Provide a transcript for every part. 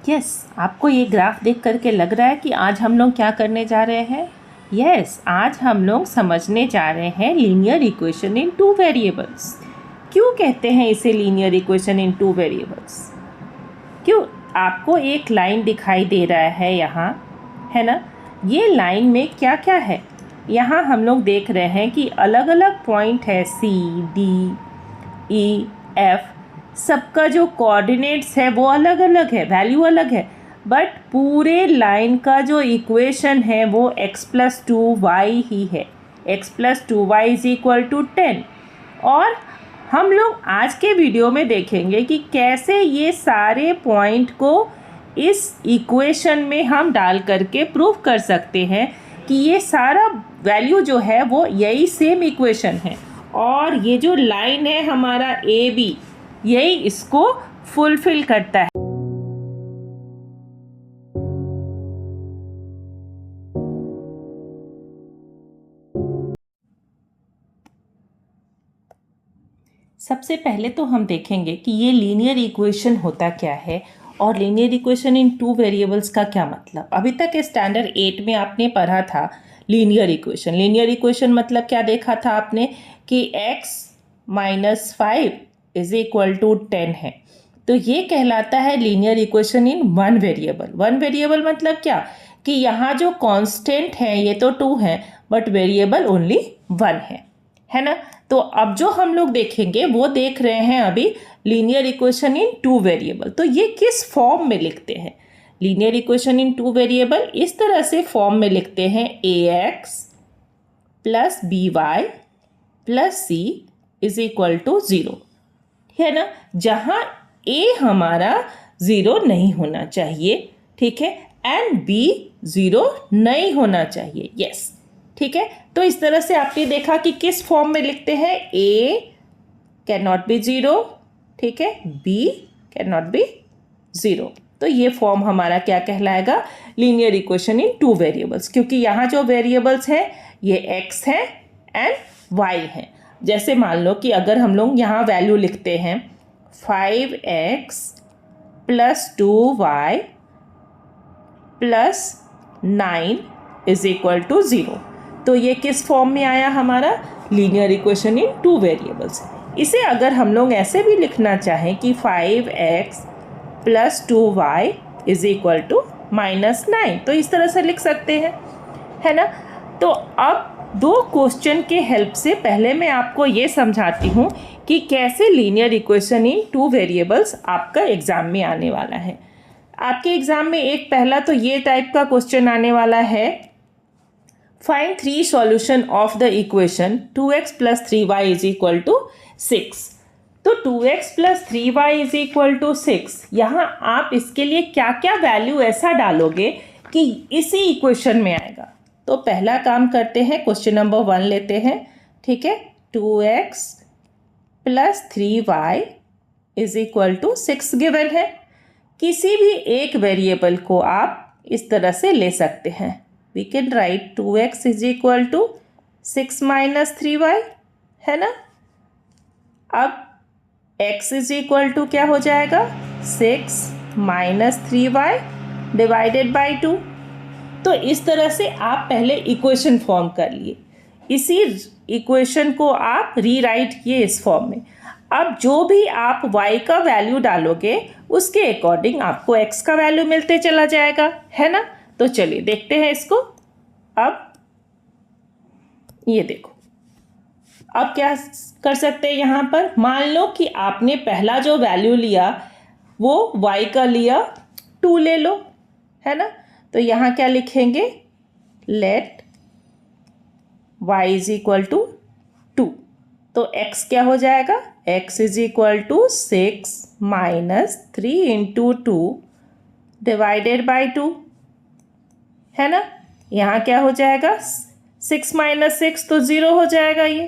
Yes, आपको ये graph देख करके लग रहा है कि आज हम लोग क्या करने जा रहे हैं? यस, आज हम लोग समझने जा रहे हैं linear equation in two variables. क्यों कहते हैं इसे linear equation in two variables? क्यों? आपको एक लाइन दिखाई दे रहा है यहाँ, है ना? ये लाइन में क्या क्या है? यहाँ हम लोग देख रहे हैं कि अलग अलग पॉइंट है, सी, डी, ई, एफ। सबका जो कोऑर्डिनेट्स है वो अलग अलग है, वैल्यू अलग है, बट पूरे लाइन का जो इक्वेशन है वो x+2y ही है। x+2y is equal to 10। और हम लोग आज के वीडियो में देखेंगे कि कैसे ये सारे पॉइंट को इस इक्वेशन में हम डाल करके प्रूव कर सकते हैं कि ये सारा वैल्यू जो है वो यही सेम इक्वेशन है, और ये जो लाइन है हमारा ए बी, यही इसको फुलफिल करता है। सबसे पहले तो हम देखेंगे कि ये लीनियर इक्वेशन होता क्या है और linear equation in two variables का क्या मतलब। अभी तक स्टैंडर्ड 8 में आपने पढ़ा था लीनियर इक्वेशन। लीनियर इक्वेशन मतलब क्या देखा था आपने कि x - 5 इज इक्वल टू 10 है, तो ये कहलाता है linear equation in one variable. One variable मतलब क्या कि यहाँ जो कांस्टेंट है ये तो 2 है, बट वेरिएबल ओनली 1 है ना? तो अब जो हम लोग देखेंगे वो देख रहे हैं अभी linear equation in two variable. तो ये किस फॉर्म में लिखते हैं? Linear equation in two variable इस तरह से फॉर्म में लिखते हैं, ax + by + c is equal to 0, है ना? जहाँ a हमारा 0 नहीं होना चाहिए, ठीक है, एंड b 0 नहीं होना चाहिए। यस, ठीक है। तो इस तरह से आपने देखा कि किस फॉर्म में लिखते हैं, a कैन नॉट बी 0, ठीक है, b कैन नॉट बी 0। तो ये फॉर्म हमारा क्या कहलाएगा? Linear equation in two variables, क्योंकि यहाँ जो वेरिएबल्स हैं ये x है एंड y है। जैसे मान लो कि अगर हम लोग यहाँ वैल्यू लिखते हैं 5x + 2y + 9 is equal to 0, तो ये किस फॉर्म में आया हमारा? Linear equation in two variables. इसे अगर हम लोग ऐसे भी लिखना चाहें कि 5x + 2y is equal to -9, तो इस तरह से लिख सकते हैं, है ना? तो अब दो क्वेश्चन के हेल्प से पहले मैं आपको ये समझाती हूँ कि कैसे linear equation in two variables आपका एग्जाम में आने वाला है। आपके एग्जाम में एक पहला तो ये टाइप का क्वेश्चन आने वाला है, find 3 solution of the equation 2x + 3y is equal to 6। तो 2x + 3y is equal to 6, यहाँ आप इसके लिए क्या क्या वैल्यू ऐसा डालोगे कि इसी इक्वेशन में आएगा। तो पहला काम करते हैं, क्वेश्चन नंबर 1 लेते हैं, ठीक है। 2x + 3y is equal to 6 given है। किसी भी एक वेरिएबल को आप इस तरह से ले सकते हैं। We can write 2x is equal to 6 - 3y, है ना? अब x इज इक्वल टू क्या हो जाएगा? 6 - 3y डिवाइडेड बाई 2। तो इस तरह से आप पहले इक्वेशन फॉर्म कर लिए, इसी इक्वेशन को आप रीराइट किए इस फॉर्म में। अब जो भी आप y का वैल्यू डालोगे उसके अकॉर्डिंग आपको x का वैल्यू मिलते चला जाएगा, है ना? तो चलिए देखते हैं इसको। अब ये देखो, अब क्या कर सकते हैं यहाँ पर? मान लो कि आपने पहला जो वैल्यू लिया वो y का लिया, 2 ले लो, है ना? तो यहाँ क्या लिखेंगे? Let y is equal to 2। तो x क्या हो जाएगा? x is equal to 6 - 3 into 2 divided by 2, है ना? यहाँ क्या हो जाएगा? 6 - 6 तो 0 हो जाएगा ये,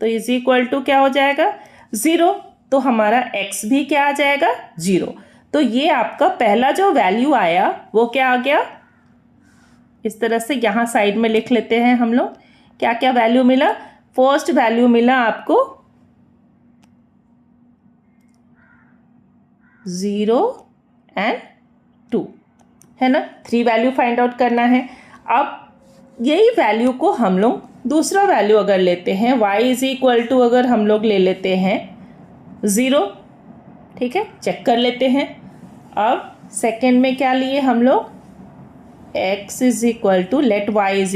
तो इज इक्वल टू क्या हो जाएगा? 0। तो हमारा x भी क्या आ जाएगा? 0। तो ये आपका पहला जो वैल्यू आया वो क्या आ गया? इस तरह से यहाँ साइड में लिख लेते हैं हम लोग। क्या क्या वैल्यू मिला? फर्स्ट वैल्यू मिला आपको 0 एंड 2, है ना। 3 वैल्यू फाइंड आउट करना है। अब यही वैल्यू को हम लोग दूसरा वैल्यू अगर लेते हैं, y इज इक्वल टू अगर हम लोग ले लेते हैं 0, ठीक है, चेक कर लेते हैं। अब सेकेंड में क्या लिए हम लोग, x is equal to let y is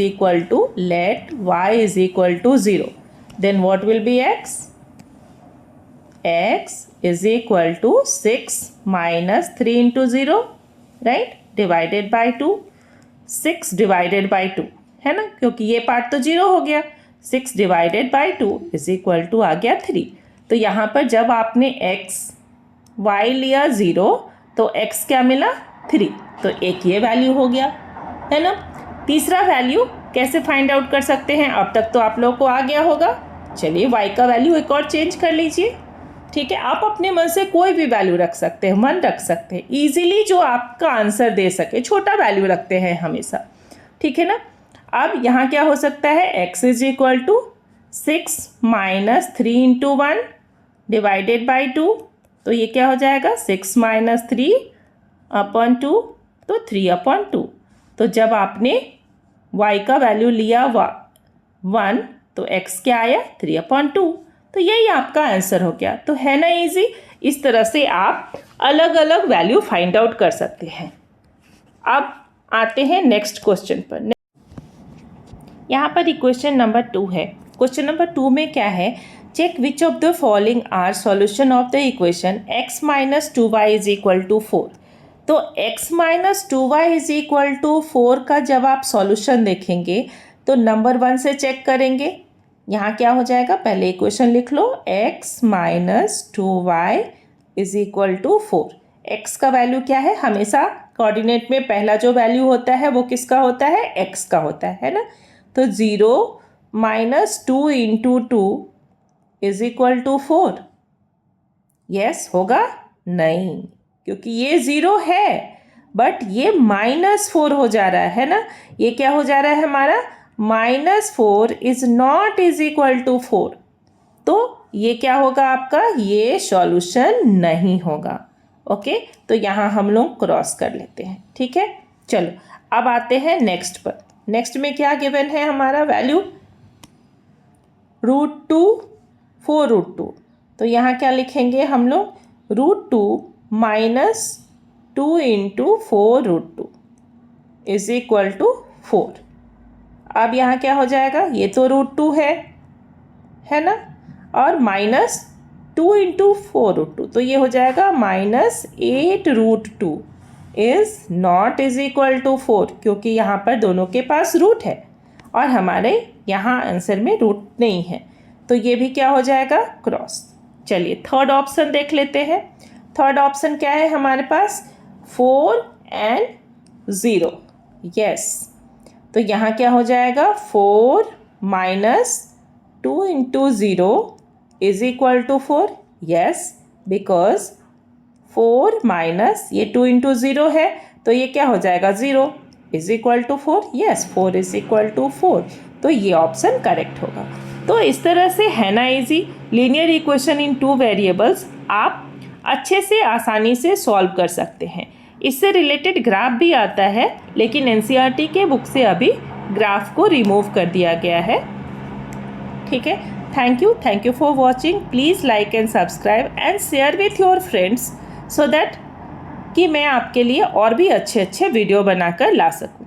equal to 0, then what will be x is equal to 6 minus 3 into 0, right, divided by 2, 6 divided by 2, है ना, क्योंकि ये पार्ट तो 0 हो गया। 6 divided by 2 is equal to आ गया 3। तो यहाँ पर जब आपने y लिया 0 तो x क्या मिला 3, तो एक ये वैल्यू हो गया, है ना। तीसरा वैल्यू कैसे फाइंड आउट कर सकते हैं, अब तक तो आप लोगों को आ गया होगा। चलिए y का वैल्यू एक और चेंज कर लीजिए, ठीक है। आप अपने मन से कोई भी वैल्यू रख सकते हैं, मन रख सकते हैं, इजीली जो आपका आंसर दे सके, छोटा वैल्यू रखते हैं हमेशा, ठीक है ना। अब यहाँ क्या हो सकता है, x is equal to 6 minus 3 into 1 divided by 2, तो ये क्या हो जाएगा 6 माइनस 3 अपॉन 2, तो 3 अपॉन 2। तो जब आपने y का वैल्यू लिया 1 तो x क्या आया 3 अपॉन 2, तो यही आपका आंसर हो गया। तो है ना इजी, इस तरह से आप अलग अलग वैल्यू फाइंड आउट कर सकते हैं। अब आते हैं नेक्स्ट क्वेश्चन पर। यहाँ पर इक्वेशन नंबर 2 है। क्वेश्चन नंबर 2 में क्या है, check which of the following are solution of the equation x minus 2y is equal to 4। तो x minus 2y is equal to 4 का जब आप सॉल्यूशन देखेंगे तो नंबर 1 से चेक करेंगे। यहाँ क्या हो जाएगा, पहले इक्वेशन लिख लो, x minus 2y is equal to 4। x का वैल्यू क्या है, हमेशा कोऑर्डिनेट में पहला जो वैल्यू होता है वो किसका होता है, x का होता है ना। तो 0 minus 2 into 2 is equal to 4, yes होगा नहीं, क्योंकि ये 0 है बट ये -4 हो जा रहा है ना। ये क्या हो जा रहा है हमारा, -4 is not is equal to 4, तो ये क्या होगा आपका, ये सॉल्यूशन नहीं होगा। ओके, तो यहाँ हम लोग क्रॉस कर लेते हैं, ठीक है। चलो अब आते हैं नेक्स्ट पर। नेक्स्ट में क्या गिवन है हमारा वैल्यू, √2 4√2, तो यहाँ क्या लिखेंगे हम लोग, √2 minus 2 into 4√2 is equal to 4। अब यहाँ क्या हो जाएगा, ये तो √2 है ना, और माइनस 2 इंटू 4√2, तो ये हो जाएगा -8√2 is not is equal to 4, क्योंकि यहाँ पर दोनों के पास रूट है और हमारे यहाँ आंसर में रूट नहीं है, तो ये भी क्या हो जाएगा, क्रॉस। चलिए थर्ड ऑप्शन देख लेते हैं। थर्ड ऑप्शन क्या है हमारे पास, 4 and 0, यस। तो यहाँ क्या हो जाएगा, 4 minus 2 into 0 is equal to 4, yes, because 4 minus ये 2 इंटू 0 है, तो ये क्या हो जाएगा, 0 is equal to 4, yes, 4 is equal to 4, तो ये ऑप्शन करेक्ट होगा। तो इस तरह से है ना easy, linear equation in 2 variables आप अच्छे से आसानी से सॉल्व कर सकते हैं। इससे रिलेटेड ग्राफ भी आता है, लेकिन एनसीईआरटी के बुक से अभी ग्राफ को रिमूव कर दिया गया है, ठीक है। Thank you for watching. Please like and subscribe and share with your friends so that कि मैं आपके लिए और भी अच्छे अच्छे वीडियो बनाकर ला सकूं।